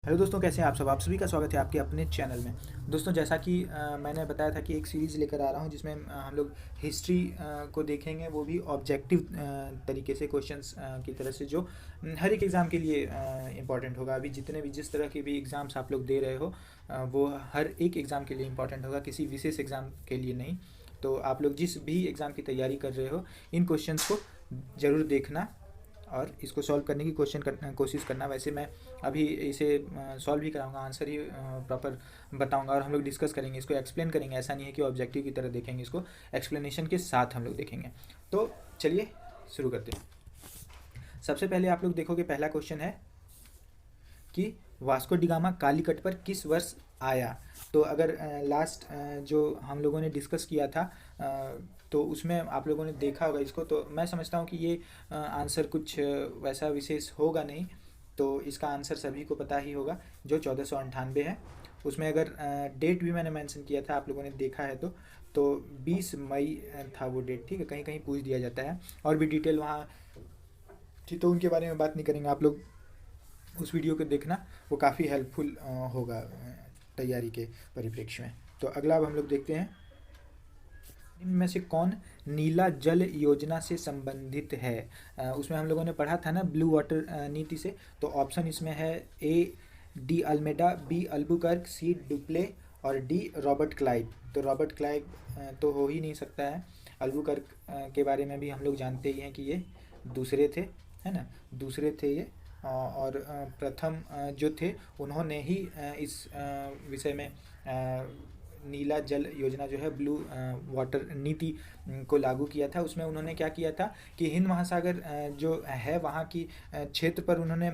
Hello दोस्तों, कैसे हैं आप सब। आप सभी का स्वागत है आपके अपने चैनल में। दोस्तों, जैसा कि मैंने बताया था कि एक सीरीज़ लेकर आ रहा हूं जिसमें हम लोग हिस्ट्री को देखेंगे, वो भी ऑब्जेक्टिव तरीके से, क्वेश्चंस की तरह से, जो हर एक एग्ज़ाम के लिए इम्पॉर्टेंट होगा। अभी जितने भी जिस तरह के भी एग्ज़ाम्स आप लोग दे रहे हो, वो हर एक एग्ज़ाम के लिए इम्पॉर्टेंट होगा, किसी विशेष एग्ज़ाम के लिए नहीं। तो आप लोग जिस भी एग्ज़ाम की तैयारी कर रहे हो, इन क्वेश्चंस को ज़रूर देखना और इसको सॉल्व करने की कोशिश करना। वैसे मैं अभी इसे सॉल्व भी कराऊंगा, आंसर ही प्रॉपर बताऊंगा और हम लोग डिस्कस करेंगे, इसको एक्सप्लेन करेंगे। ऐसा नहीं है कि ऑब्जेक्टिव की तरह देखेंगे, इसको एक्सप्लेनेशन के साथ हम लोग देखेंगे। तो चलिए शुरू करते हैं। सबसे पहले आप लोग देखोगे, पहला क्वेश्चन है कि वास्को डी गामा कालीकट पर किस वर्ष आया। तो अगर लास्ट जो हम लोगों ने डिस्कस किया था, तो उसमें आप लोगों ने देखा होगा इसको। तो मैं समझता हूँ कि ये आंसर कुछ वैसा विशेष होगा नहीं। तो इसका आंसर सभी को पता ही होगा, जो 1498 है। उसमें अगर डेट भी मैंने मेंशन किया था, आप लोगों ने देखा है तो 20 मई था वो डेट। ठीक है, कहीं कहीं पूछ दिया जाता है और भी डिटेल वहाँ थी, तो उनके बारे में बात नहीं करेंगे। आप लोग उस वीडियो को देखना, वो काफ़ी हेल्पफुल होगा तैयारी के परिप्रेक्ष्य में। तो अगला अब हम लोग देखते हैं, इनमें से कौन नीला जल योजना से संबंधित है। उसमें हम लोगों ने पढ़ा था ना, ब्लू वाटर नीति से। तो ऑप्शन इसमें है A D Almeida, B Albuquerque, C Dupleix और डी रॉबर्ट क्लाइव। तो रॉबर्ट क्लाइव तो हो ही नहीं सकता है। अल्बुकर्क के बारे में भी हम लोग जानते ही हैं कि ये दूसरे थे, है ना, दूसरे थे ये। और प्रथम जो थे, उन्होंने ही इस विषय में नीला जल योजना जो है, ब्लू वाटर नीति को लागू किया था। उसमें उन्होंने क्या किया था कि हिंद महासागर जो है, वहाँ की क्षेत्र पर उन्होंने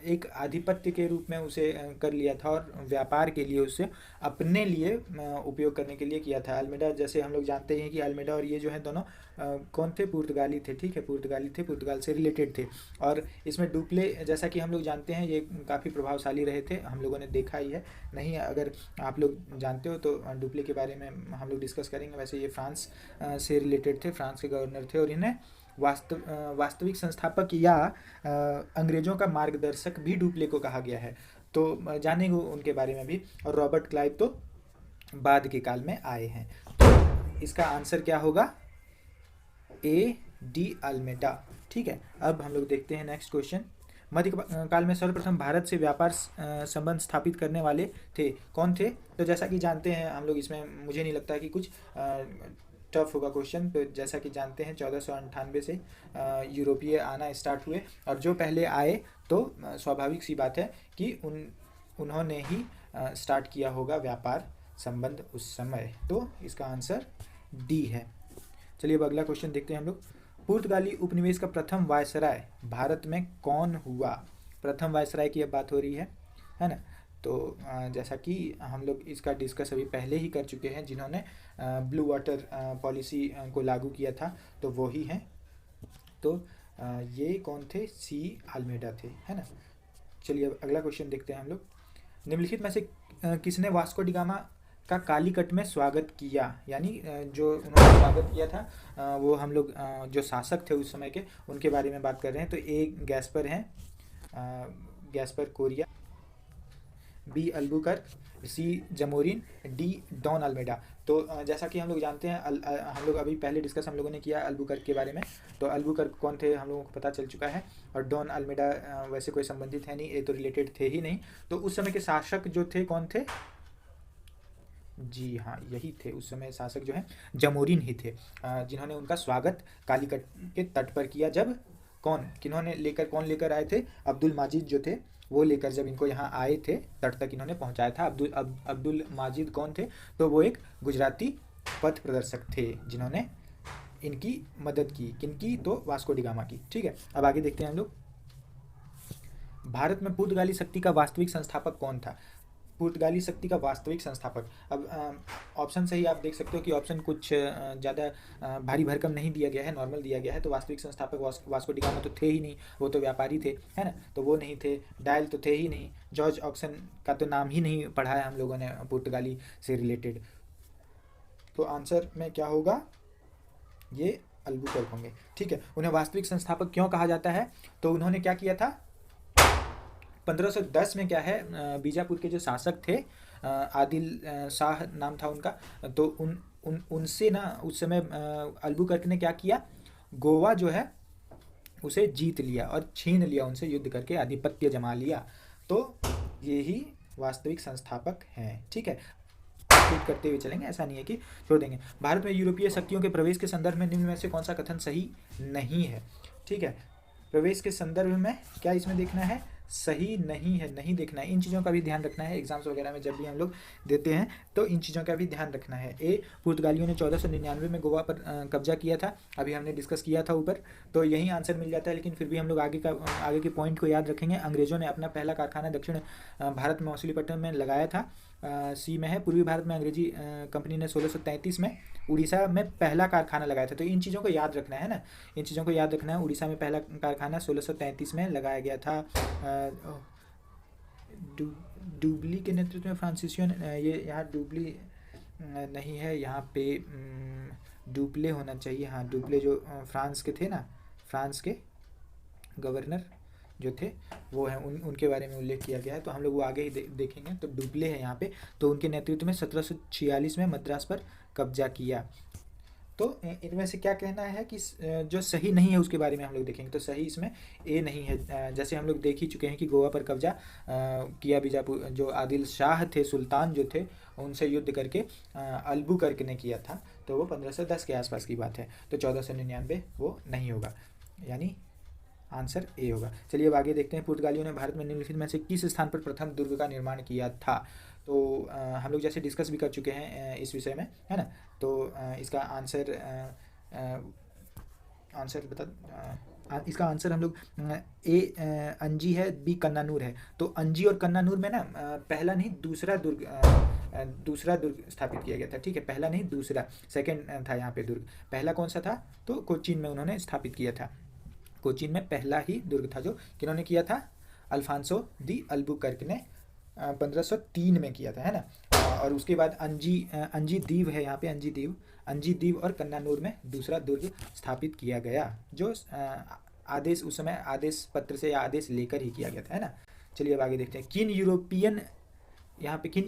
एक आधिपत्य के रूप में उसे कर लिया था और व्यापार के लिए उसे अपने लिए उपयोग करने के लिए किया था। अल्मेडा, जैसे हम लोग जानते हैं कि अल्मेडा और ये जो है दोनों कौन थे, पुर्तगाली थे। ठीक है, पुर्तगाली थे, पुर्तगाल से रिलेटेड थे। और इसमें डुप्ले, जैसा कि हम लोग जानते हैं, ये काफ़ी प्रभावशाली रहे थे, हम लोगों ने देखा ही है। नहीं, अगर आप लोग जानते हो तो डुप्ले के बारे में हम लोग डिस्कस करेंगे। वैसे ये फ्रांस से रिलेटेड थे, फ्रांस के गवर्नर थे और इन्हें वास्तविक संस्थापक या अंग्रेजों का मार्गदर्शक भी डुप्ले को कहा गया है। तो जानेंगे उनके बारे में भी। और रॉबर्ट क्लाइव तो बाद के काल में आए हैं। तो इसका आंसर क्या होगा, ए डी अल्मेडा। ठीक है, अब हम लोग देखते हैं नेक्स्ट क्वेश्चन। मध्यकाल में सर्वप्रथम भारत से व्यापार संबंध स्थापित करने वाले थे, कौन थे। तो जैसा कि जानते हैं हम लोग, इसमें मुझे नहीं लगता कि कुछ टफ होगा क्वेश्चन। तो जैसा कि जानते हैं 1498 से यूरोपीय आना स्टार्ट हुए, और जो पहले आए तो स्वाभाविक सी बात है कि उन्होंने ही स्टार्ट किया होगा व्यापार संबंध उस समय। तो इसका आंसर डी है। चलिए अब अगला क्वेश्चन देखते हैं हम लोग। पुर्तगाली उपनिवेश का प्रथम वायसराय भारत में कौन हुआ। प्रथम वायसराय की अब बात हो रही है ना। तो जैसा कि हम लोग इसका डिस्कस अभी पहले ही कर चुके हैं, जिन्होंने ब्लू वाटर पॉलिसी को लागू किया था, तो वो ही हैं। तो ये कौन थे, सी अल्मेडा थे, है ना। चलिए अब अगला क्वेश्चन देखते हैं हम लोग। निम्नलिखित में से किसने वास्को डी गामा का कालीकट में स्वागत किया। यानी जो उन्होंने स्वागत किया था, वो हम लोग जो शासक थे उस समय के, उनके बारे में बात कर रहे हैं। तो ए गैस्पर हैं, गैस्पर कोरिया, बी अल्बुकर्क, सी जमोरिन, डी डॉन अल्मेडा। तो जैसा कि हम लोग जानते हैं, हम लोग अभी पहले डिस्कस हम लोगों ने किया अल्बुकर्क के बारे में। तो अल्बुकर्क कौन थे हम लोगों को पता चल चुका है। और डॉन अल्मेडा वैसे कोई संबंधित है नहीं, ये तो रिलेटेड थे ही नहीं। तो उस समय के शासक जो थे, कौन थे, जी हाँ, यही थे उस समय शासक जो हैं, जमोरिन ही थे, जिन्होंने उनका स्वागत कालीकट के तट पर किया। जब कौन लेकर आए थे, अब्दुल माजिद जो थे, वो लेकर जब इनको यहाँ आए थे, तट तक इन्होंने पहुँचाया था। अब्दुल माजिद कौन थे, तो वो एक गुजराती पथ प्रदर्शक थे, जिन्होंने इनकी मदद की। किनकी, तो वास्को डी गामा की। ठीक है, अब आगे देखते हैं हम लोग। भारत में पुर्तगाली शक्ति का वास्तविक संस्थापक कौन था। पुर्तगाली शक्ति का वास्तविक संस्थापक, अब ऑप्शन से ही आप देख सकते हो कि ऑप्शन कुछ ज़्यादा भारी भरकम नहीं दिया गया है, नॉर्मल दिया गया है। तो वास्तविक संस्थापक वास्को डी गामा तो थे ही नहीं, वो तो व्यापारी थे, है ना। तो वो नहीं थे। डायल तो थे ही नहीं। जॉर्ज ऑक्सन का तो नाम ही नहीं पढ़ा है हम लोगों ने पुर्तगाली से रिलेटेड। तो आंसर में क्या होगा, ये अल्बुकर्क होंगे। ठीक है, उन्हें वास्तविक संस्थापक क्यों कहा जाता है, तो उन्होंने क्या किया था, 1510 में क्या है, बीजापुर के जो शासक थे, आदिल शाह नाम था उनका, तो उनसे ना उस समय अल्बुकर्क ने क्या किया, गोवा जो है उसे जीत लिया और छीन लिया, उनसे युद्ध करके आधिपत्य जमा लिया। तो यही वास्तविक संस्थापक हैं। ठीक है, कंप्लीट करते हुए चलेंगे, ऐसा नहीं है कि छोड़ देंगे। भारत में यूरोपीय शक्तियों के प्रवेश के संदर्भ में निम्न में से कौन सा कथन सही नहीं है? ठीक है, प्रवेश के संदर्भ में क्या इसमें देखना है, सही नहीं है, नहीं देखना है। इन चीज़ों का भी ध्यान रखना है, एग्जाम्स वगैरह में जब भी हम लोग देते हैं तो इन चीज़ों का भी ध्यान रखना है। ए, पुर्तगालियों ने 1499 में गोवा पर कब्जा किया था, अभी हमने डिस्कस किया था ऊपर, तो यही आंसर मिल जाता है। लेकिन फिर भी हम लोग आगे के पॉइंट को याद रखेंगे। अंग्रेजों ने अपना पहला कारखाना दक्षिण भारत में मछलीपट्टनम में लगाया था, सी में है। पूर्वी भारत में अंग्रेजी कंपनी ने 1633 में उड़ीसा में पहला कारखाना लगाया था। तो इन चीज़ों को याद रखना है ना, इन चीज़ों को याद रखना है। उड़ीसा में पहला कारखाना 1633 में लगाया गया था। डुबली के नेतृत्व में फ्रांसीसियों, ये यहाँ डुबली नहीं है, यहाँ पे डुप्ले होना चाहिए। हाँ, डुप्ले जो फ्रांस के थे ना, फ्रांस के गवर्नर जो थे वो हैं, उनके बारे में उल्लेख किया गया है, तो हम लोग वो आगे ही देखेंगे। तो डुप्ले है यहाँ पे, तो उनके नेतृत्व में 1746 में मद्रास पर कब्जा किया। तो इनमें से क्या कहना है कि जो सही नहीं है उसके बारे में हम लोग देखेंगे। तो सही इसमें ए नहीं है। जैसे हम लोग देख ही चुके हैं कि गोवा पर कब्जा किया बीजापुर, जो आदिल शाह थे, सुल्तान जो थे, उनसे युद्ध करके अल्बुकर्क ने किया था, तो वो 1510 के आसपास की बात है। तो 1499 वो नहीं होगा, यानी आंसर ए होगा। चलिए अब आगे देखते हैं। पुर्तगालियों ने भारत में निम्नलिखित में से किस स्थान पर प्रथम दुर्ग का निर्माण किया था? तो हम लोग जैसे डिस्कस भी कर चुके हैं इस विषय में, है ना। तो इसका आंसर इसका आंसर हम लोग ए अंजी है, बी कन्नानूर है। तो अंजी और कन्नानूर में ना पहला नहीं दूसरा दुर्ग स्थापित किया गया था। ठीक है, पहला नहीं दूसरा, सेकंड था यहाँ पे दुर्ग। पहला कौन सा था? तो कोचीन में उन्होंने स्थापित किया था। कोचीन में पहला ही दुर्ग था, जो किन्होंने किया था, अल्फांसो दी अल्बुकर्क ने 1503 में किया था, है ना। और उसके बाद अंजी दीव है यहाँ पे, अंजी दीव और कन्नानूर में दूसरा दुर्ग स्थापित किया गया, जो आदेश उस समय आदेश पत्र से या आदेश लेकर ही किया गया था, है ना। चलिए अब आगे देखते हैं। किन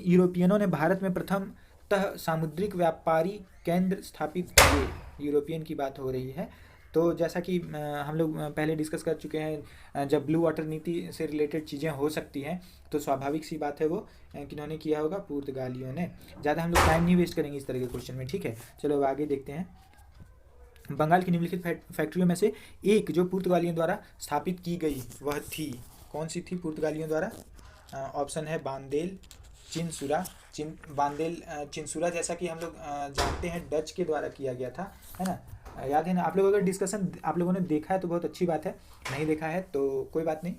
यूरोपियनों ने भारत में प्रथमतः सामुद्रिक व्यापारी केंद्र स्थापित किए? यूरोपियन की बात हो रही है। तो जैसा कि हम लोग पहले डिस्कस कर चुके हैं, जब ब्लू वाटर नीति से रिलेटेड चीज़ें हो सकती हैं तो स्वाभाविक सी बात है वो किन्होंने किया होगा, पुर्तगालियों ने। ज़्यादा हम लोग टाइम नहीं वेस्ट करेंगे इस तरह के क्वेश्चन में। ठीक है, चलो अब आगे देखते हैं। बंगाल की निम्नलिखित फैक्ट्रियों में से एक जो पुर्तगालियों द्वारा स्थापित की गई वह थी, कौन सी थी पुर्तगालियों द्वारा? ऑप्शन है बांदेल, चिंसुरा। बांदेल चिंसुरा जैसा कि हम लोग जानते हैं डच के द्वारा किया गया था, है ना। याद है ना? आप लोगों का डिस्कशन आप लोगों ने देखा है तो बहुत अच्छी बात है, नहीं देखा है तो कोई बात नहीं।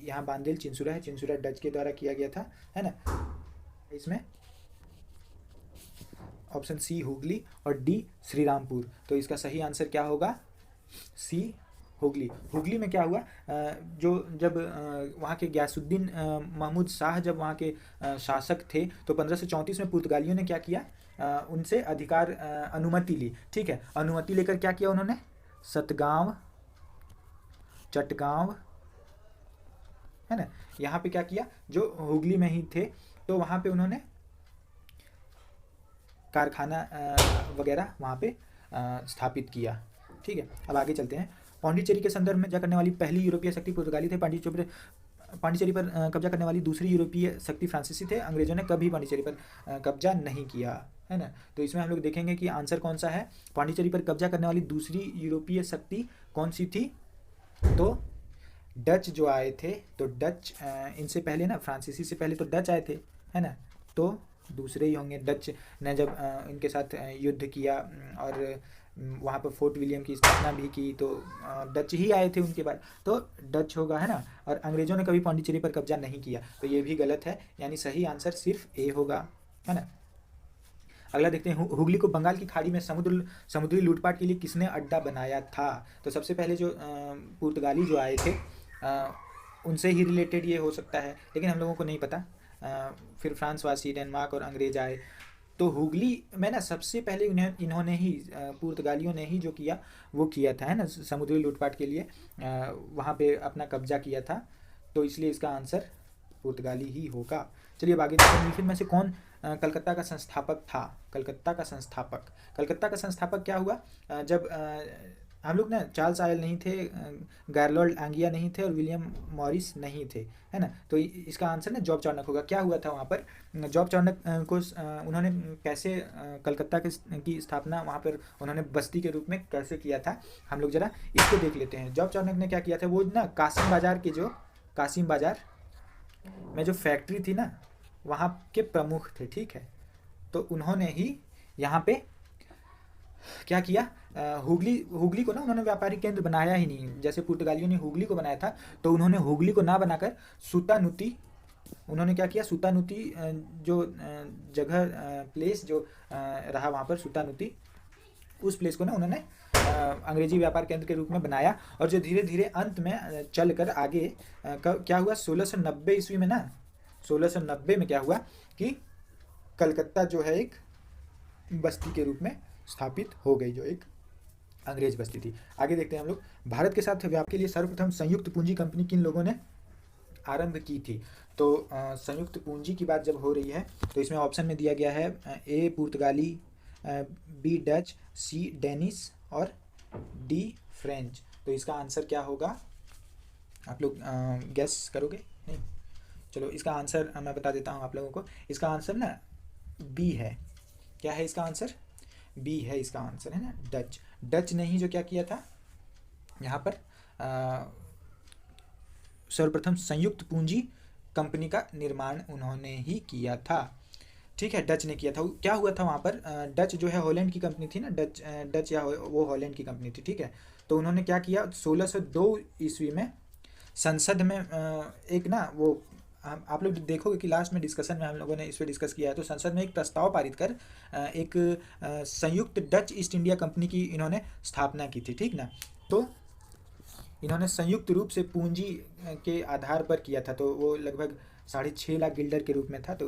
यहाँ बांदेल चिंसुरा है, चिंसुरा डच के द्वारा किया गया था, है ना। इसमें ऑप्शन सी हुगली और डी श्रीरामपुर। तो इसका सही आंसर क्या होगा? सी हुगली। हुगली में क्या हुआ, जब वहाँ के गयासुद्दीन महमूद शाह जब वहाँ के शासक थे, तो 1534 में पुर्तगालियों ने क्या किया, उनसे अधिकार अनुमति ली। ठीक है, अनुमति लेकर क्या किया उन्होंने? सतगांव, चटगांव, है ना, यहाँ पे क्या किया, जो हुगली में ही थे, तो वहाँ पे उन्होंने कारखाना वगैरह वहाँ पे स्थापित किया। ठीक है, अब आगे चलते हैं। पांडिचेरी के संदर्भ में कब्जा करने वाली पहली यूरोपीय शक्ति पुर्तगाली थे। पांडिचेरी पर कब्जा करने वाली दूसरी यूरोपीय शक्ति फ्रांसीसी थे। अंग्रेजों ने कभी पांडिचेरी पर कब्जा नहीं किया, है ना। तो इसमें हम लोग देखेंगे कि आंसर कौन सा है। पांडिचेरी पर कब्जा करने वाली दूसरी यूरोपीय शक्ति कौन सी थी? तो डच जो आए थे, तो डच इनसे पहले ना, फ्रांसीसी से पहले तो डच आए थे, है ना, तो दूसरे ही होंगे। डच ने जब इनके साथ युद्ध किया और वहाँ पर फोर्ट विलियम की स्थापना भी की, तो डच ही आए थे उनके बाद, तो डच होगा, है ना। और अंग्रेजों ने कभी पांडिचेरी पर कब्जा नहीं किया, तो ये भी गलत है, यानी सही आंसर सिर्फ ए होगा, है ना। अगला देखते हैं। हुगली को बंगाल की खाड़ी में समुद्री लूटपाट के लिए किसने अड्डा बनाया था? तो सबसे पहले जो पुर्तगाली जो आए थे उनसे ही रिलेटेड ये हो सकता है, लेकिन हम लोगों को नहीं पता। फिर फ्रांसवासी, डेनमार्क और अंग्रेज आए, तो हुगली में ना सबसे पहले इन्होंने ही, पुर्तगालियों ने ही जो किया वो किया था, है ना, समुद्री लूटपाट के लिए वहाँ पे अपना कब्जा किया था। तो इसलिए इसका आंसर पुर्तगाली ही होगा। चलिए अब आगे देखते हैं, निम्नलिखित में से कौन कलकत्ता का संस्थापक था? कलकत्ता का संस्थापक क्या हुआ? जब हम लोग ना चार्ल्स आयल नहीं थे, गारलॉर्ड आंगिया नहीं थे और विलियम मॉरिस नहीं थे, है ना। तो इसका आंसर ना जॉब चार्नक होगा। क्या हुआ था वहाँ पर? जॉब चार्नक को उन्होंने कैसे कलकत्ता की स्थापना वहाँ पर उन्होंने बस्ती के रूप में कैसे किया था, हम लोग ज़रा इसको देख लेते हैं। जॉब चार्नक ने क्या किया था, वो ना कासिम बाज़ार में जो फैक्ट्री थी ना, वहाँ के प्रमुख थे, ठीक है। तो उन्होंने ही यहाँ पे क्या किया, हुगली को ना उन्होंने व्यापारिक केंद्र बनाया ही नहीं। जैसे पुर्तगालियों ने हुगली को बनाया था, तो उन्होंने हुगली को ना बनाकर सुतानुती, उन्होंने क्या किया, सुतानुती जो जगह प्लेस जो रहा वहाँ पर सुतानुती, उस प्लेस को ना उन्होंने अंग्रेजी व्यापार केंद्र के रूप में बनाया। और जो धीरे धीरे अंत में चल कर आगे क्या हुआ, 1690 ईस्वी में ना, 1690 में क्या हुआ कि कलकत्ता जो है एक बस्ती के रूप में स्थापित हो गई, जो एक अंग्रेज बस्ती थी। आगे देखते हैं हम लोग, भारत के साथ व्यापार के लिए सर्वप्रथम संयुक्त पूंजी कंपनी किन लोगों ने आरंभ की थी? तो संयुक्त पूंजी की बात जब हो रही है तो इसमें ऑप्शन में दिया गया है ए पुर्तगाली, बी डच, सी डेनिश और डी फ्रेंच। तो इसका आंसर क्या होगा, आप लोग गेस करोगे? नहीं, चलो इसका आंसर मैं बता देता हूँ आप लोगों को। इसका आंसर ना बी है। क्या है इसका आंसर? बी है इसका आंसर, है ना। डच ने ही जो क्या किया था यहाँ पर सर्वप्रथम संयुक्त पूंजी कंपनी का निर्माण उन्होंने ही किया था, ठीक है। डच ने किया था। क्या हुआ था वहाँ पर, डच जो है हॉलैंड की कंपनी थी ना, डच या वो हॉलैंड की कंपनी थी, ठीक है। तो उन्होंने क्या किया, 1602 ईस्वी में संसद में एक ना वो आप लोग देखोगे कि लास्ट में डिस्कशन में हम लोगों ने इस पर डिस्कस किया है। तो संसद में एक प्रस्ताव पारित कर एक संयुक्त डच ईस्ट इंडिया कंपनी की इन्होंने स्थापना की थी, ठीक ना। तो इन्होंने संयुक्त रूप से पूंजी के आधार पर किया था। तो वो लगभग 6.5 लाख गिल्डर के रूप में था। तो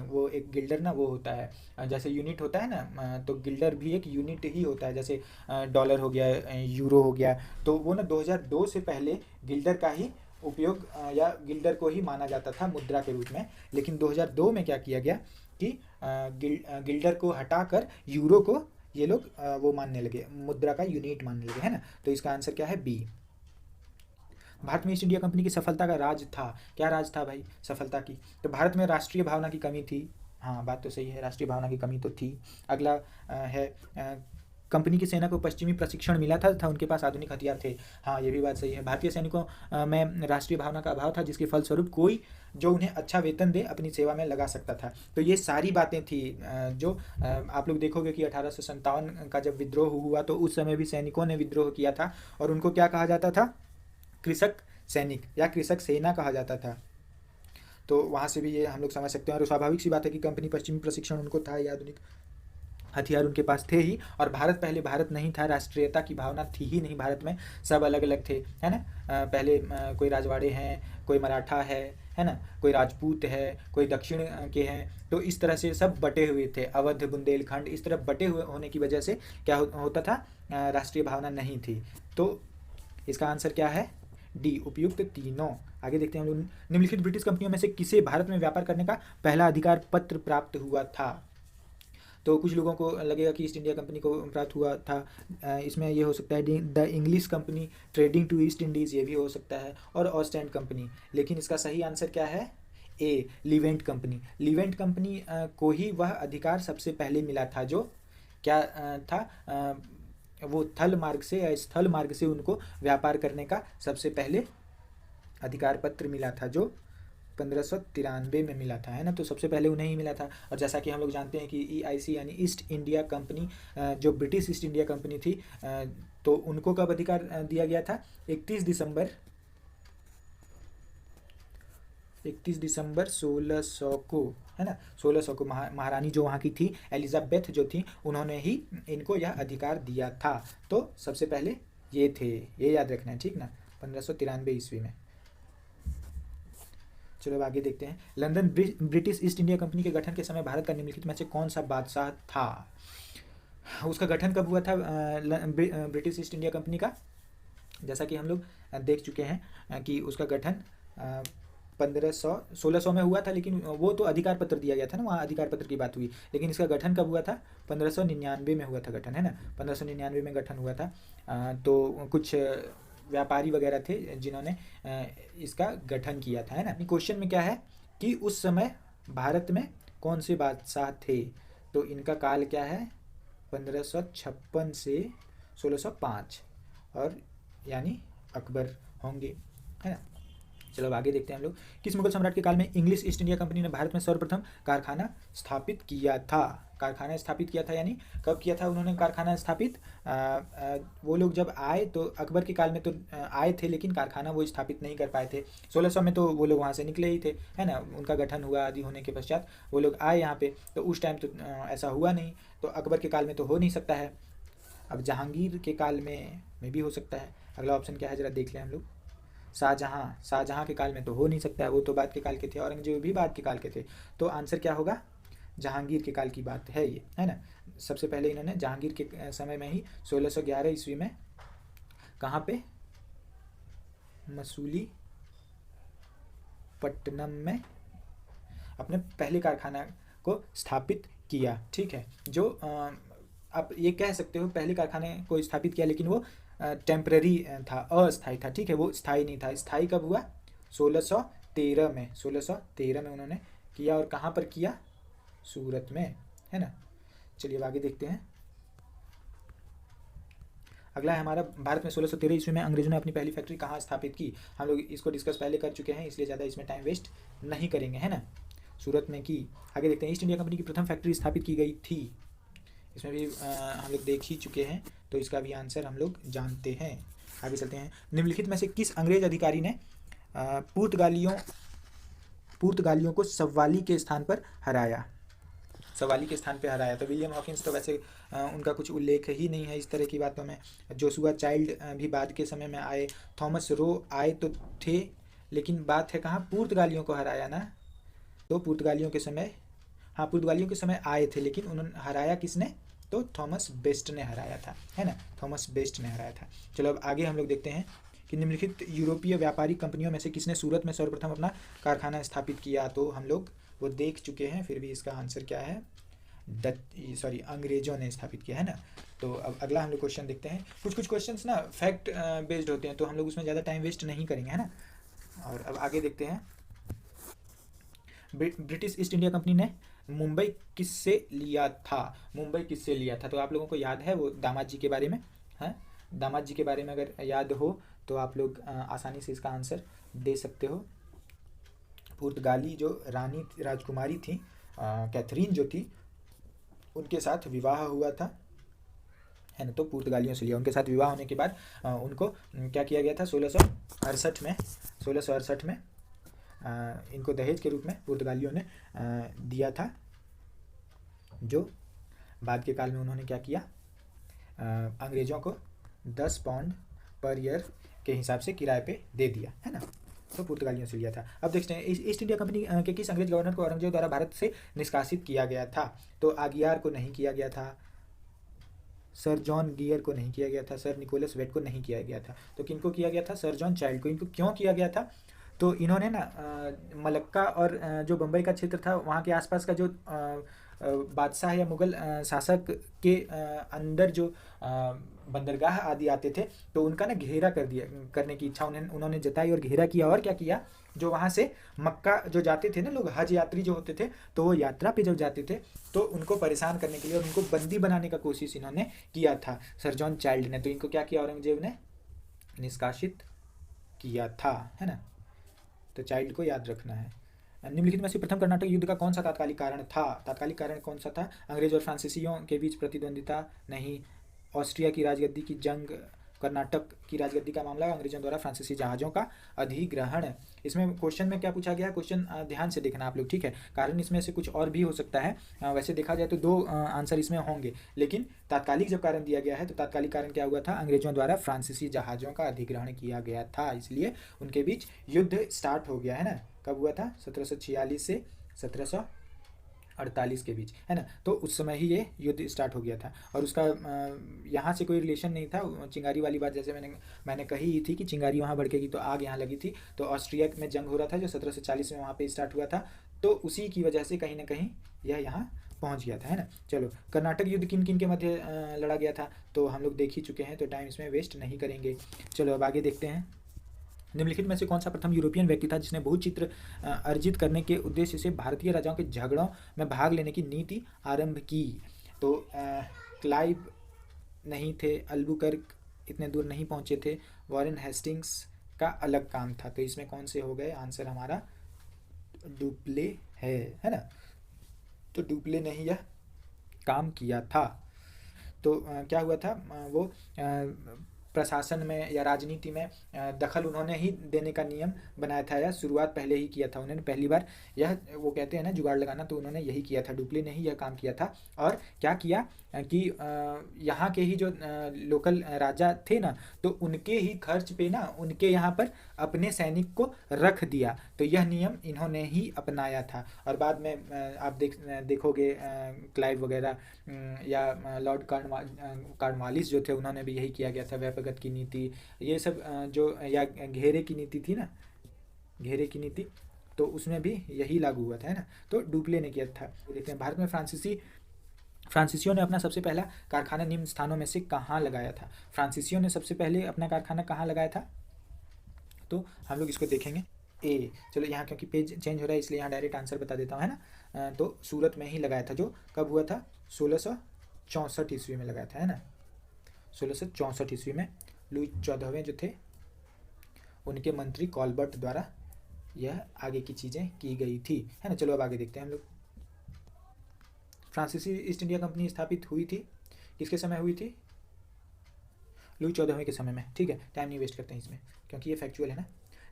वो एक गिल्डर ना वो होता है जैसे यूनिट होता है ना, तो गिल्डर भी एक यूनिट ही होता है। जैसे डॉलर हो गया, यूरो हो गया, तो वो ना 2002 से पहले गिल्डर का ही उपयोग या गिल्डर को ही माना जाता था मुद्रा के रूप में। लेकिन 2002 में क्या किया गया कि गिल्डर को हटाकर यूरो को ये लोग वो मानने लगे, मुद्रा का यूनिट मानने लगे, है ना। तो इसका आंसर क्या है, बी। भारत में ईस्ट इंडिया कंपनी की सफलता का राज था। क्या राज था भाई सफलता की? तो भारत में राष्ट्रीय भावना की कमी थी। हाँ, बात तो सही है, राष्ट्रीय भावना की कमी तो थी। अगला है कंपनी की सेना को पश्चिमी प्रशिक्षण मिला था उनके पास आधुनिक हथियार थे। हाँ, ये भी बात सही है। भारतीय सैनिकों में राष्ट्रीय भावना का अभाव था, जिसके फलस्वरूप कोई जो उन्हें अच्छा वेतन दे अपनी सेवा में लगा सकता था। तो ये सारी बातें थी जो आप लोग देखोगे कि 1857 का जब विद्रोह हुआ तो उस समय भी सैनिकों ने विद्रोह किया था और उनको क्या कहा जाता था, कृषक सैनिक या कृषक सेना कहा जाता था। तो वहाँ से भी ये हम लोग समझ सकते हैं। और स्वाभाविक सी बात है कि कंपनी पश्चिमी प्रशिक्षण उनको था, या आधुनिक हथियार उनके पास थे ही। और भारत पहले भारत नहीं था, राष्ट्रीयता की भावना थी ही नहीं भारत में, सब अलग अलग थे, है ना। पहले कोई राजवाड़े हैं, कोई मराठा है ना, कोई राजपूत है, कोई दक्षिण के हैं। तो इस तरह से सब बटे हुए थे, अवध, बुंदेलखंड, इस तरह बटे हुए होने की वजह से क्या होता था, राष्ट्रीय भावना नहीं थी। तो इसका आंसर क्या है, डी, उपयुक्त तीनों। आगे देखते हैं हम लोग, निम्नलिखित ब्रिटिश कंपनियों में से किसे भारत में व्यापार करने का पहला अधिकार पत्र प्राप्त हुआ था? तो कुछ लोगों को लगेगा कि ईस्ट इंडिया कंपनी को प्राप्त हुआ था। इसमें ये हो सकता है the English company trading to East Indies, ये भी हो सकता है, और ऑस्ट इंडिया कंपनी। लेकिन इसका सही आंसर क्या है, ए, लिवेंट कंपनी। लिवेंट कंपनी को ही वह अधिकार सबसे पहले मिला था जो क्या था, वो थल मार्ग से या स्थल मार्ग से उनको व्यापार करने का सबसे पहले अधिकार पत्र मिला था, जो 1593 में मिला था, है ना। तो सबसे पहले उन्हें ही मिला था। और जैसा कि हम लोग जानते हैं कि EIC यानी ईस्ट इंडिया कंपनी, जो ब्रिटिश ईस्ट इंडिया कंपनी थी, तो उनको कब अधिकार दिया गया था, 31 दिसंबर 1600 को, है ना। 1600 को महारानी जो वहाँ की थी, एलिजाबेथ जो थी, उन्होंने ही इनको यह अधिकार दिया था। तो सबसे पहले ये थे, ये याद रखना है, ठीक ना, 1593 ईस्वी में। चलो अब आगे देखते हैं, London British east India company के गठन के समय भारत का निम्नलिखित में से कौन सा बादशाह था? उसका गठन कब हुआ था ब्रिटिश ईस्ट इंडिया कंपनी का? जैसा कि हम लोग देख चुके हैं कि उसका गठन 1600 में हुआ था, लेकिन वो तो अधिकार पत्र दिया गया था ना, वहाँ अधिकार पत्र की बात हुई। लेकिन इसका गठन कब हुआ था? 1599 में हुआ था गठन, है ना, 1599 में गठन हुआ था। तो कुछ व्यापारी वगैरह थे जिन्होंने इसका गठन किया था, है ना। क्वेश्चन में क्या है कि उस समय भारत में कौन से बादशाह थे? तो इनका काल क्या है? 1556 से 1605, और यानी अकबर होंगे, है ना। चलो अब आगे देखते हैं हम लोग। किस मुगल सम्राट के काल में इंग्लिश ईस्ट इंडिया कंपनी ने भारत में सर्वप्रथम कारखाना स्थापित किया था? कारखाना स्थापित किया था यानी कब किया था उन्होंने कारखाना स्थापित? वो लोग जब आए तो अकबर के काल में तो आए थे, लेकिन कारखाना वो स्थापित नहीं कर पाए थे। 1600 में तो वो लोग वहाँ से निकले ही थे, है ना। उनका गठन हुआ आदि होने के पश्चात वो लोग आए यहाँ पे, तो उस टाइम तो ऐसा हुआ नहीं, तो अकबर के काल में तो हो नहीं सकता है। अब जहांगीर के काल में भी हो सकता है। अगला ऑप्शन क्या है जरा देख लें हम लोग। शाहजहाँ के काल में तो हो नहीं सकता है, वो तो बाद के काल के थे, औरंगजेब भी बाद के काल के थे। तो आंसर क्या होगा? जहांगीर के काल की बात है ये, है ना। सबसे पहले इन्होंने जहांगीर के समय में ही 1611 ईस्वी में कहाँ पे? मसूली पट्टनम में अपने पहले कारखाना को स्थापित किया, ठीक है। जो आप ये कह सकते हो पहले कारखाने को स्थापित किया, लेकिन वो टेम्पररी था, अस्थायी था, ठीक है, वो स्थायी नहीं था। स्थायी कब हुआ? 1613 में, 1613 में उन्होंने किया, और कहाँ पर किया? सूरत में, है ना। चलिए अब आगे देखते हैं। अगला है हमारा, भारत में 1613 ईस्वी में अंग्रेजों ने अपनी पहली फैक्ट्री कहाँ स्थापित की? हम लोग इसको डिस्कस पहले कर चुके हैं, इसलिए ज़्यादा इसमें टाइम वेस्ट नहीं करेंगे, है ना। सूरत में की। आगे देखते हैं। ईस्ट इंडिया कंपनी की प्रथम फैक्ट्री स्थापित की गई थी, इसमें भी हम लोग देख ही चुके हैं, तो इसका भी आंसर हम लोग जानते हैं। आगे चलते हैं। निम्नलिखित में से किस अंग्रेज अधिकारी ने पुर्तगालियों को सवाली के स्थान पर हराया? सवाली के स्थान पर हराया तो विलियम हॉकिंस तो वैसे उनका कुछ उल्लेख ही नहीं है इस तरह की बातों में। जोशुआ चाइल्ड भी बाद के समय में आए। थॉमस रो आए तो थे, लेकिन बात है कहाँ? पुर्तगालियों को हराया ना। तो पुर्तगालियों के समय, हाँ पुर्तगालियों के समय आए थे, लेकिन उन्होंने हराया किसने? तो थॉमस बेस्ट ने हराया था, है ना, थॉमस बेस्ट ने हराया था। चलो अब आगे हम लोग देखते हैं कि निम्नलिखित यूरोपीय व्यापारिक कंपनियों में से किसने सूरत में सर्वप्रथम अपना कारखाना स्थापित किया? तो हम लोग वो देख चुके हैं, फिर भी इसका आंसर क्या है? अंग्रेजों ने स्थापित किया, है ना। तो अब अगला हम लोग क्वेश्चन देखते हैं। कुछ क्वेश्चंस ना फैक्ट बेस्ड होते हैं, तो हम लोग उसमें ज़्यादा टाइम वेस्ट नहीं करेंगे, है ना। और अब आगे देखते हैं। ब्रिटिश ईस्ट इंडिया कंपनी ने मुंबई किससे लिया था? मुंबई किससे लिया था? तो आप लोगों को याद है वो दामाद जी के बारे में, है। दामाद जी के बारे में अगर याद हो तो आप लोग आसानी से इसका आंसर दे सकते हो। पुर्तगाली जो रानी राजकुमारी थी, कैथरीन जो थी, उनके साथ विवाह हुआ था, है ना। तो पुर्तगालियों से लिया। उनके साथ विवाह होने के बाद उनको क्या किया गया था? 1668 में इनको दहेज के रूप में पुर्तगालियों ने दिया था, जो बाद के काल में उन्होंने क्या किया? अंग्रेज़ों को 10 पाउंड पर ईयर के हिसाब से किराए पे दे दिया, है ना। तो पुर्तगालियों से लिया था। अब देखते हैं ईस्ट इंडिया कंपनी के किस अंग्रेज गवर्नर को औरंगजेब द्वारा भारत से निष्कासित किया गया था? तो आगियार को नहीं किया गया था, सर जॉन गियर को नहीं किया गया था, सर निकोलस वेट को नहीं किया गया था। तो किनको किया गया था? सर जॉन चाइल्ड को। इनको क्यों किया गया था? तो इन्होंने ना मलक्का और जो बम्बई का क्षेत्र था वहाँ के आसपास का जो बादशाह या मुग़ल शासक के अंदर जो बंदरगाह आदि आते थे, तो उनका ना घेरा करने की इच्छा उन्होंने जताई और घेरा किया। और क्या किया? जो वहाँ से मक्का जो जाते थे ना लोग, हज यात्री जो होते थे, तो वो यात्रा पे जब जाते थे तो उनको परेशान करने के लिए और उनको बंदी बनाने का कोशिश इन्होंने किया था, सर जॉन चाइल्ड ने। तो इनको क्या किया? औरंगजेब ने निष्कासित किया था, है ना। तो चाइल्ड को याद रखना है। निम्नलिखित में से प्रथम कर्नाटक युद्ध का कौन सा तात्कालिक कारण था? तात्कालिक कारण कौन सा था? अंग्रेज और फ्रांसीसियों के बीच प्रतिद्वंदिता? नहीं। ऑस्ट्रिया की राजगद्दी की जंग? कर्नाटक की राजगद्दी का मामला? अंग्रेजों द्वारा फ्रांसीसी जहाज़ों का अधिग्रहण? इसमें क्वेश्चन में क्या पूछा गया? क्वेश्चन ध्यान से देखना आप लोग, ठीक है। कारण इसमें से कुछ और भी हो सकता है। वैसे देखा जाए तो 2 आंसर इसमें होंगे, लेकिन तात्कालिक जब कारण दिया गया है तो तात्कालिक कारण क्या हुआ था? अंग्रेजों द्वारा फ्रांसीसी जहाज़ों का अधिग्रहण किया गया था, इसलिए उनके बीच युद्ध स्टार्ट हो गया, है ना। कब हुआ था? 1746 से 17 48 के बीच, है ना। तो उस समय ही ये युद्ध स्टार्ट हो गया था और उसका यहाँ से कोई रिलेशन नहीं था। चिंगारी वाली बात जैसे मैंने कही ही थी कि चिंगारी वहाँ भड़केगी तो आग यहाँ लगी थी। तो ऑस्ट्रिया में जंग हो रहा था जो 1740 में वहाँ पे स्टार्ट हुआ था, तो उसी की वजह से कहीं ना कहीं यह यहाँ पहुँच गया था, है ना। चलो, कर्नाटक युद्ध किन किन के मध्य लड़ा गया था तो हम लोग देख ही चुके हैं, तो टाइम इसमें वेस्ट नहीं करेंगे। चलो अब आगे देखते हैं। निम्नलिखित में से कौन सा प्रथम यूरोपियन व्यक्ति था जिसने बहुचित्र अर्जित करने के उद्देश्य से भारतीय राजाओं के झगड़ों में भाग लेने की नीति आरंभ की? तो क्लाइव नहीं थे, अल्बुकर्क इतने दूर नहीं पहुंचे थे, वॉरेन हेस्टिंग्स का अलग काम था। तो इसमें कौन से हो गए? आंसर हमारा डुप्ले है ना। तो डुप्ले ने ही यह काम किया था। तो क्या हुआ था, वो प्रशासन में या राजनीति में दखल उन्होंने ही देने का नियम बनाया था, या शुरुआत पहले ही किया था उन्होंने पहली बार। यह वो कहते हैं ना जुगाड़ लगाना, तो उन्होंने यही किया था, डुप्ले ने ही यह काम किया था। और क्या किया कि यहाँ के ही जो लोकल राजा थे ना, तो उनके ही खर्च पे ना उनके यहाँ पर अपने सैनिक को रख दिया। तो यह नियम इन्होंने ही अपनाया था। और बाद में आप देखोगे क्लाइव वगैरह या लॉर्ड कॉर्नवालिस जो थे, उन्होंने भी यही किया गया था। व्यापकता की नीति, ये सब जो या घेरे की नीति थी ना, घेरे की नीति, तो उसमें भी यही लागू हुआ था, है ना। तो डुप्ले ने किया था। देखते हैं, भारत में फ्रांसीसियों ने अपना सबसे पहला कारखाना निम्न स्थानों में से कहाँ लगाया था? फ्रांसीसियों ने सबसे पहले अपना कारखाना कहाँ लगाया था? तो हम लोग इसको देखेंगे। ए, चलो यहाँ क्योंकि पेज चेंज हो रहा है इसलिए यहाँ डायरेक्ट आंसर बता देता हूँ, है ना। तो सूरत में ही लगाया था, जो कब हुआ था? 1664 ईस्वी में लगाया था, है ना। 1664 ईस्वी में लुई 14वें जो थे, उनके मंत्री कॉलबर्ट द्वारा यह आगे की चीज़ें की गई थी, है ना। चलो अब आगे देखते हैं हम लोग। फ्रांसीसी ईस्ट इंडिया कंपनी स्थापित हुई थी, किसके समय हुई थी? लुई 14वें के समय में, ठीक है। टाइम नहीं वेस्ट करते हैं इसमें क्योंकि ये फैक्चुअल है ना।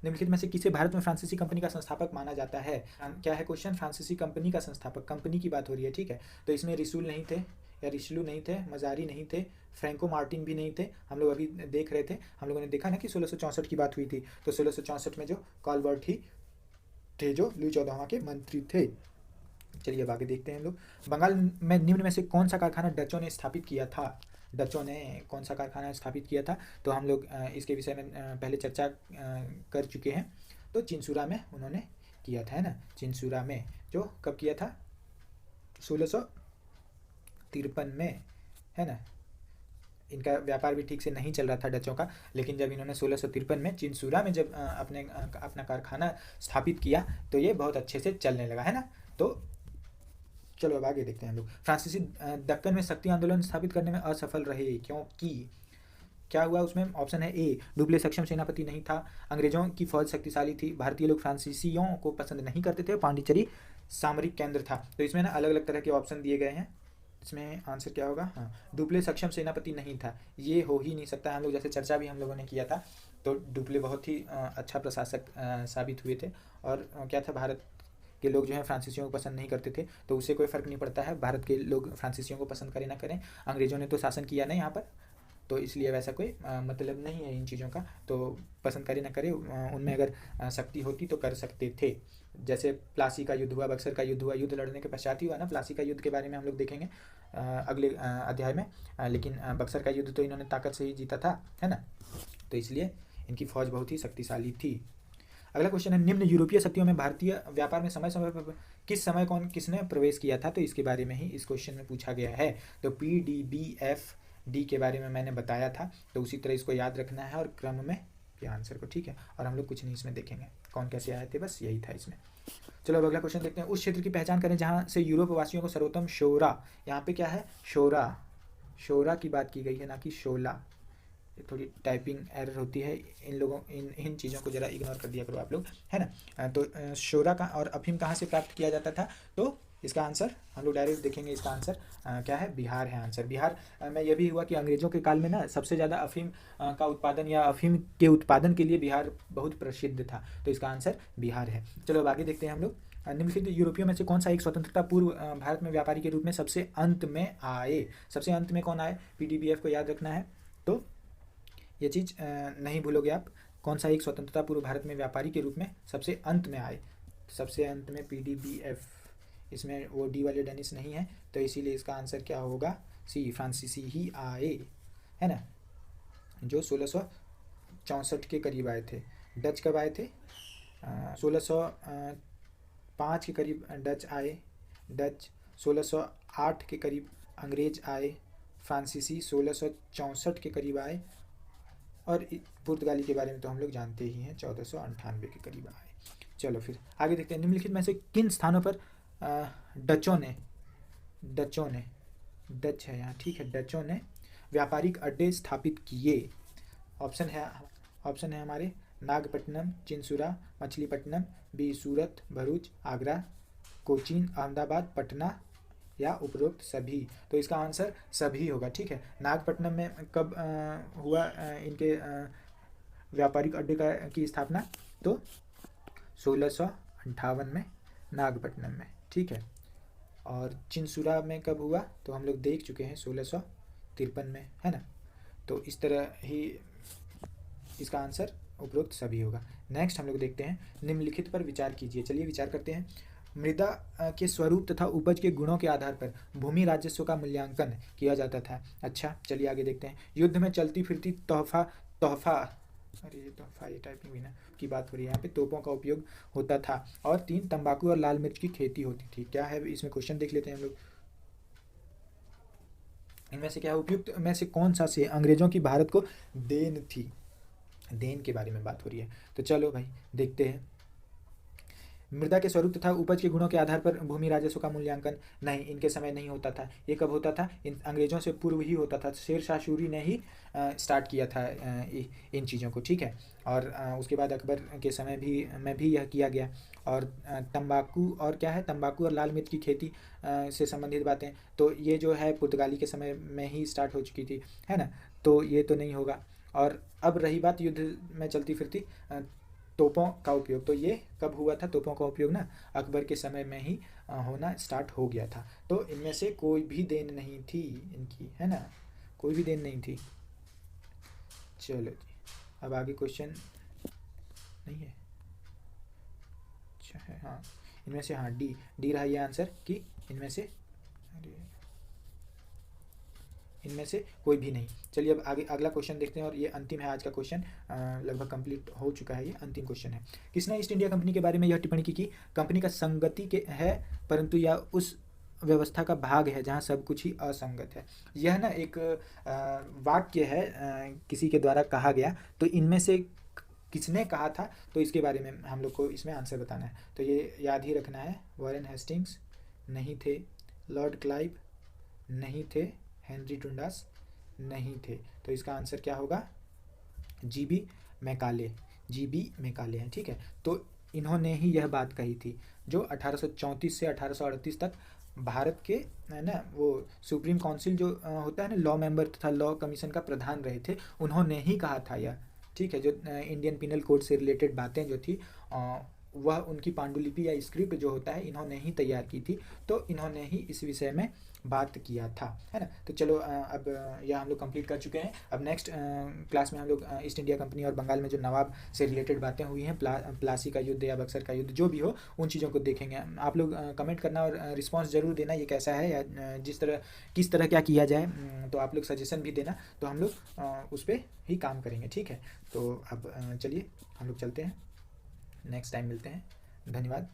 निम्नलिखित में से किसे भारत में फ्रांसीसी कंपनी का संस्थापक माना जाता है? क्या है क्वेश्चन? फ्रांसीसी कंपनी का संस्थापक, कंपनी की बात हो रही है, ठीक है। तो इसमें रिसूल नहीं थे या रिशलू नहीं थे, मजारी नहीं थे, फ्रैंको मार्टिन भी नहीं थे। हम लोग अभी देख रहे थे, हम लोगों ने देखा ना कि 1664 की बात हुई थी। तो 1664 में जो कॉलबर्ट ही थे जो लुई 14वां के मंत्री थे। चलिए अब आगे देखते हैं हम लोग। बंगाल में निम्न में से कौन सा कारखाना डचों ने स्थापित किया था? डचों ने कौन सा कारखाना स्थापित किया था? तो हम लोग इसके विषय में पहले चर्चा कर चुके हैं। तो चिंसुरा में उन्होंने किया था, है ना। चिंसुरा में जो कब किया था? 1653 में, है ना। इनका व्यापार भी ठीक से नहीं चल रहा था डचों का, लेकिन जब इन्होंने 1653 में चिंसुरा में जब अपना कारखाना स्थापित किया तो ये बहुत अच्छे से चलने लगा, है ना। तो चलो अब आगे देखते हैं हम लोग। फ्रांसीसी दक्कन में शक्ति आंदोलन स्थापित करने में असफल रहे, क्योंकि क्या हुआ उसमें? ऑप्शन है ए, डुप्ले सक्षम सेनापति नहीं था, अंग्रेजों की फौज शक्तिशाली थी, भारतीय लोग फ्रांसीसियों को पसंद नहीं करते थे, पांडिचेरी सामरिक केंद्र था। तो इसमें ना अलग अलग तरह के ऑप्शन दिए गए हैं। इसमें आंसर क्या होगा? हाँ, डुप्ले सक्षम सेनापति नहीं था, ये हो ही नहीं सकता। हम लोग जैसे चर्चा भी हम लोगों ने किया था, तो डुप्ले बहुत ही अच्छा प्रशासक साबित हुए थे। और क्या था, भारत के लोग जो है फ्रांसीसियों को पसंद नहीं करते थे, तो उससे कोई फ़र्क नहीं पड़ता है भारत के लोग फ्रांसीसियों को पसंद करें ना करें, अंग्रेज़ों ने तो शासन किया ना यहाँ पर, तो इसलिए वैसा कोई मतलब नहीं है इन चीज़ों का। तो पसंद करे ना करे, उनमें अगर शक्ति होती तो कर सकते थे। जैसे प्लासी का युद्ध हुआ, बक्सर का युद्ध हुआ, युद्ध लड़ने के पश्चात ही हुआ ना। प्लासी का युद्ध के बारे में हम लोग देखेंगे अगले अध्याय में, लेकिन बक्सर का युद्ध तो इन्होंने ताकत से ही जीता था, है ना। तो इसलिए इनकी फौज बहुत ही शक्तिशाली थी। अगला क्वेश्चन है, निम्न यूरोपीय शक्तियों में भारतीय व्यापार में समय समय पर किस समय किसने प्रवेश किया था? तो इसके बारे में ही इस क्वेश्चन में पूछा गया है। तो PDBFD के बारे में मैंने बताया था, तो उसी तरह इसको याद रखना है और क्रम में ये आंसर को, ठीक है। और हम लोग कुछ नहीं इसमें देखेंगे कौन कैसे आए थे, बस यही था इसमें। चलो अब अगला क्वेश्चन देखते हैं। उस क्षेत्र की पहचान करें जहाँ से यूरोप वासियों को सर्वोत्तम शोरा, यहाँ पे क्या है? शोरा की बात की गई है, ना कि शोला। थोड़ी टाइपिंग एरर होती है, इन लोगों इन चीज़ों को ज़रा इग्नोर कर दिया करो आप लोग, है ना। तो शोरा का और अफीम कहाँ से प्राप्त किया जाता था? तो इसका आंसर हम लोग डायरेक्ट देखेंगे। इसका आंसर क्या है? बिहार है आंसर। बिहार में यह भी हुआ कि अंग्रेज़ों के काल में ना सबसे ज़्यादा अफीम का उत्पादन या अफीम के उत्पादन के लिए बिहार बहुत प्रसिद्ध था, तो इसका आंसर बिहार है। चलो अब आगे देखते हैं हम लोग। निम्नलिखित यूरोपियों में से कौन सा एक स्वतंत्रता पूर्व भारत में व्यापारी के रूप में सबसे अंत में आए? सबसे अंत में कौन आए? PDBF को याद रखना है, तो ये चीज़ नहीं भूलोगे आप। कौन सा एक स्वतंत्रता पूर्व भारत में व्यापारी के रूप में सबसे अंत में आए? सबसे अंत में PDBF इसमें वो डी वाले डेनिस नहीं है, तो इसीलिए इसका आंसर क्या होगा, सी, फ्रांसीसी ही आए, है ना, जो 1664 के करीब आए थे। डच कब आए थे, 1605 के करीब डच आए, डच 1608 के करीब अंग्रेज आए, फ्रांसीसी 1664 के करीब आए, और पुर्तगाली के बारे में तो हम लोग जानते ही हैं, 1498 के करीब आए। चलो फिर आगे देखते हैं, निम्नलिखित में से किन स्थानों पर डचों ने डच है यहाँ, ठीक है, डचों ने व्यापारिक अड्डे स्थापित किए। ऑप्शन है हमारे नागपट्टनम, चिंसुरा, मछलीपट्टनम, बी सूरत, भरूच, आगरा, कोचीन, अहमदाबाद, पटना या उपरोक्त सभी। तो इसका आंसर सभी होगा, ठीक है। नागपट्टनम में कब हुआ इनके व्यापारिक अड्डे की स्थापना, तो 1658 में नागपट्टनम में, ठीक है। और चिंसुरा में कब हुआ, तो हम लोग देख चुके हैं 1653 में, है ना। तो इस तरह ही इसका आंसर उपरोक्त सभी होगा। नेक्स्ट हम लोग देखते हैं, निम्नलिखित पर विचार कीजिए। चलिए विचार करते हैं। मृदा के स्वरूप तथा उपज के गुणों के आधार पर भूमि राजस्व का मूल्यांकन किया जाता था। अच्छा, चलिए आगे देखते हैं। युद्ध में चलती फिरती ये टाइपिंग भी ना की बात हो रही है यहाँ पे, तोपों का उपयोग होता था। और 3, तंबाकू और लाल मिर्च की खेती होती थी। क्या है इसमें, क्वेश्चन देख लेते हैं हम लोग। इनमें से क्या है, उपयुक्त में से कौन सा से अंग्रेजों की भारत को देन थी, देन के बारे में बात हो रही है। तो चलो भाई देखते हैं। मृदा के स्वरूप तथा उपज के गुणों के आधार पर भूमि राजस्व का मूल्यांकन नहीं, इनके समय नहीं होता था। ये कब होता था, इन अंग्रेजों से पूर्व ही होता था। शेर शाह सूरी ने ही स्टार्ट किया था इन चीज़ों को, ठीक है। और उसके बाद अकबर के समय भी यह किया गया। और तंबाकू और क्या है, तंबाकू और लाल मिर्च की खेती से संबंधित बातें, तो ये जो है पुर्तगाली के समय में ही स्टार्ट हो चुकी थी, है ना। तो ये तो नहीं होगा। और अब रही बात युद्ध में चलती फिरती तोपों का उपयोग, तो ये कब हुआ था तोपों का उपयोग ना, अकबर के समय में ही होना स्टार्ट हो गया था। तो इनमें से कोई भी देन नहीं थी इनकी, है ना, कोई भी देन नहीं थी। चलो जी, अब आगे क्वेश्चन नहीं है, अच्छा है, हाँ इनमें से, हाँ डी रहा ये आंसर कि इनमें से, इनमें से कोई भी नहीं। चलिए अब आगे अगला क्वेश्चन देखते हैं, और ये अंतिम है आज का क्वेश्चन, लगभग कंप्लीट हो चुका है, ये अंतिम क्वेश्चन है। किसने ईस्ट इंडिया कंपनी के बारे में यह टिप्पणी की कि कंपनी का संगति के है, परंतु यह उस व्यवस्था का भाग है जहाँ सब कुछ ही असंगत है। यह ना एक वाक्य है, किसी के द्वारा कहा गया, तो इनमें से किसने कहा था, तो इसके बारे में हम लोग को इसमें आंसर बताना है। तो ये याद ही रखना है, वॉरेन हेस्टिंग्स नहीं थे, लॉर्ड क्लाइव नहीं थे, हेनरी डुंडास नहीं थे। तो इसका आंसर क्या होगा, जीबी मैकाले हैं, ठीक है। तो इन्होंने ही यह बात कही थी, जो 1834 से 1838 तक भारत के, है ना, वो सुप्रीम काउंसिल जो होता है ना, लॉ मेंबर तथा लॉ कमीशन का प्रधान रहे थे, उन्होंने ही कहा था यह, ठीक है। जो इंडियन पिनल कोड से रिलेटेड बातें जो थी, वह उनकी पांडुलिपि या स्क्रिप्ट जो होता है, इन्होंने ही तैयार की थी। तो इन्होंने ही इस विषय में बात किया था, है ना। तो चलो अब यह हम लोग कंप्लीट कर चुके हैं। अब नेक्स्ट क्लास में हम लोग ईस्ट इंडिया कंपनी और बंगाल में जो नवाब से रिलेटेड बातें हुई हैं, प्लासी का युद्ध या बक्सर का युद्ध, जो भी हो, उन चीज़ों को देखेंगे। आप लोग कमेंट करना और रिस्पॉन्स ज़रूर देना, ये कैसा है, या किस तरह क्या किया जाए, तो आप लोग सजेशन भी देना, तो हम लोग उस पर ही काम करेंगे, ठीक है। तो अब चलिए हम लोग चलते हैं, नेक्स्ट टाइम मिलते हैं, धन्यवाद।